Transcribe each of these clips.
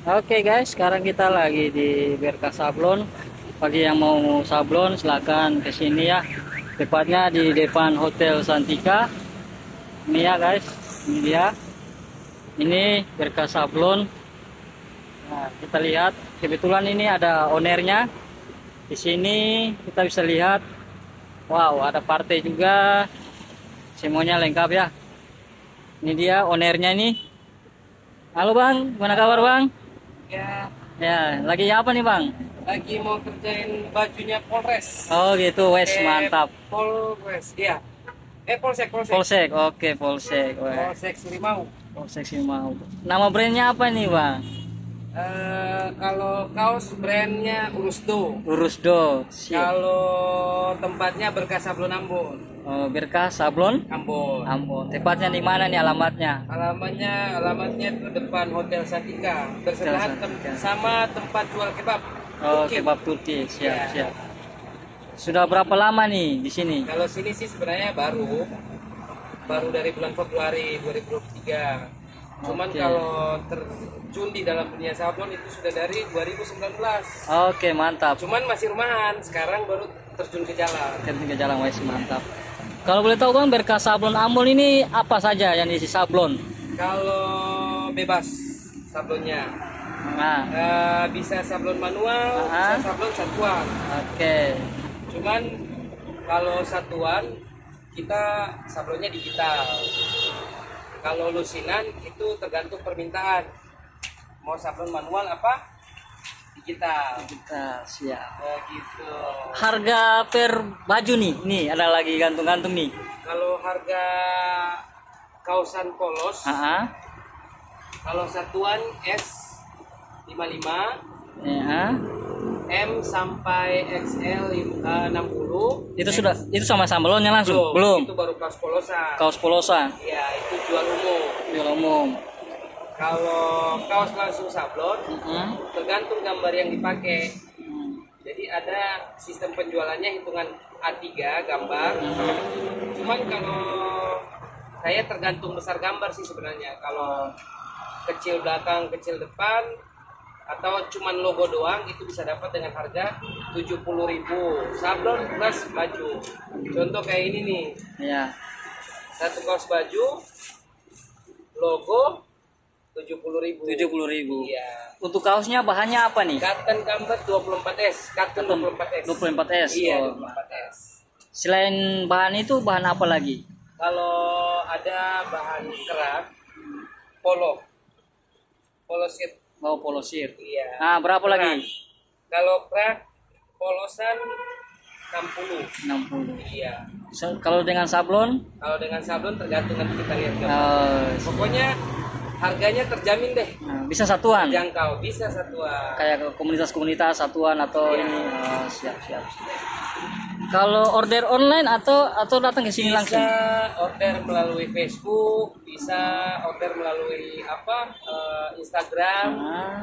Oke guys, sekarang kita lagi di Berkah Sablon. Bagi yang mau sablon silakan ke sini ya. Tepatnya di depan Hotel Santika. Ini ya guys, ini dia. Ini Berkah Sablon. Nah, kita lihat kebetulan ini ada ownernya. Di sini kita bisa lihat, wow, ada partai juga. Semuanya lengkap ya. Ini dia ownernya ini. Halo Bang, gimana kabar Bang? Ya, Ya, lagi apa nih Bang? lagi mau kerjain bajunya Polres. Oh gitu, wes mantap. Polres, iya. Polsek. Polsek, oke Polsek. Wah, Polsek Sirimau. Polsek sih mau. Nama brandnya apa nih Bang? Kalau kaos brandnya Urusdo. Urusdo. Siap. Kalau tempatnya Berkah Sablon Ambon. Oh, Berkah Sablon Ambon. Ambon. Tepatnya di mana nih alamatnya? Alamatnya itu depan Hotel Santika. Bersebelahan Santika. sama tempat jual kebab. Oh, Turki. kebab Turki. Siap, Ya. siap. Sudah berapa lama nih di sini? Kalau sini sih sebenarnya baru dari bulan Februari 2023. Cuman Oke. kalau terjun di dalam dunia sablon itu sudah dari 2019. Oke, mantap. Cuman masih rumahan, sekarang baru terjun ke jalan. Ke jalan wes mantap. Kalau boleh tahu Bang, Berkah Sablon Ambon ini apa saja yang diisi sablon? Kalau bebas sablonnya, Nah, bisa sablon manual, Ah. bisa sablon satuan. oke. Cuman kalau satuan kita sablonnya digital. Kalau lusinan itu tergantung permintaan. Mau sablon manual apa? Digital. Kita siap. Gitu. Harga per baju nih ada lagi gantung-gantung nih. Kalau harga kausan polos, Ah, kalau satuan S 55, ya. M sampai XL 60. Itu sama sablonnya langsung? Belum. Itu baru kaos polosan. Kaos polosan, Iya, itu jual umum. jual umum. Kalau kaos langsung sablon, Mm-mm. tergantung gambar yang dipakai. Jadi ada sistem penjualannya hitungan A3 gambar. Cuman kalau saya tergantung besar gambar sih sebenarnya. Kalau kecil belakang, kecil depan, atau cuman logo doang itu bisa dapat dengan harga 70.000 sablon plus baju. Contoh kayak ini nih, Ya. satu kaos baju logo 70.000. 70.000. Iya. Untuk kaosnya bahannya apa nih? Cotton Combat 24S, Cotton 24S. 24S. Iya, Oh. 24S. Selain bahan itu bahan apa lagi? Kalau ada bahan kerak, polo sheet. Oh, polosir. Iya. Nah, berapa Kerak. lagi? Kalau kerak polosan 60. 60. Iya. Kalau dengan sablon? Kalau dengan sablon tergantung nanti kita lihat gambar. Oh, Pokoknya harganya terjamin deh. nah, bisa satuan? Jangkau, bisa satuan. Kayak ke komunitas-komunitas satuan atau Iya. ini. Oh, siap. Kalau order online atau datang ke sini Bisa langsung? order melalui Facebook, bisa order melalui Instagram. Nah,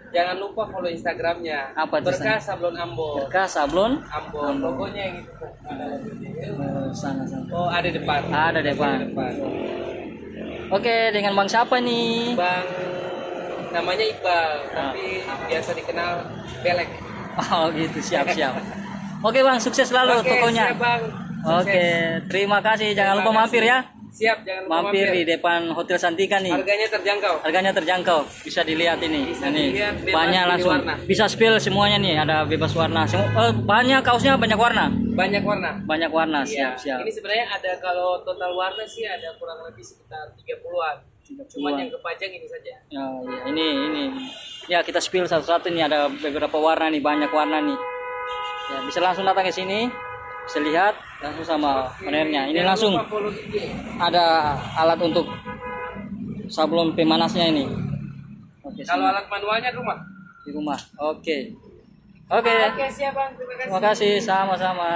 Jangan lupa follow Instagramnya. Apa tuh, Berkah Sablon Ambon. Berkah Sablon Ambon. Logonya yang itu. Ada logonya. sana. Oh, ada depan. Ada depan. Oke, dengan Bang siapa nih? Bang namanya Iqbal, Ah. tapi biasa dikenal Belek. Oh gitu, siap. Oke Bang, sukses selalu Oke, tokonya. siap, Bang. Oke, terima kasih. Jangan lupa Terima mampir kasih. ya. Siap, jangan lupa Mampir di depan Hotel Santika nih. Harganya terjangkau. Harganya terjangkau, bisa dilihat ini. Bisa Ini dilihat, bebas banyak pilih langsung. warna. Bisa spill semuanya nih, ada bebas warna. Bahannya kaosnya banyak warna. Banyak warna. Banyak warna, Iya. siap. Ini sebenarnya ada kalau total warna sih ada kurang lebih sekitar 30-an. Cuman yang kepajang ini saja. Oh, iya. Ini. Ya, kita spill satu-satu nih, ada beberapa warna nih, banyak warna nih. Ya, bisa langsung datang ke sini. Bisa lihat langsung sama ownernya. Ini Jangan langsung lupa follow IG. ada alat untuk sablon pemanasnya ini. Oke, Kalau alat manualnya di rumah. di rumah. Oke. Oke. Oke, siap Bang. Terima kasih. Terima kasih sama-sama.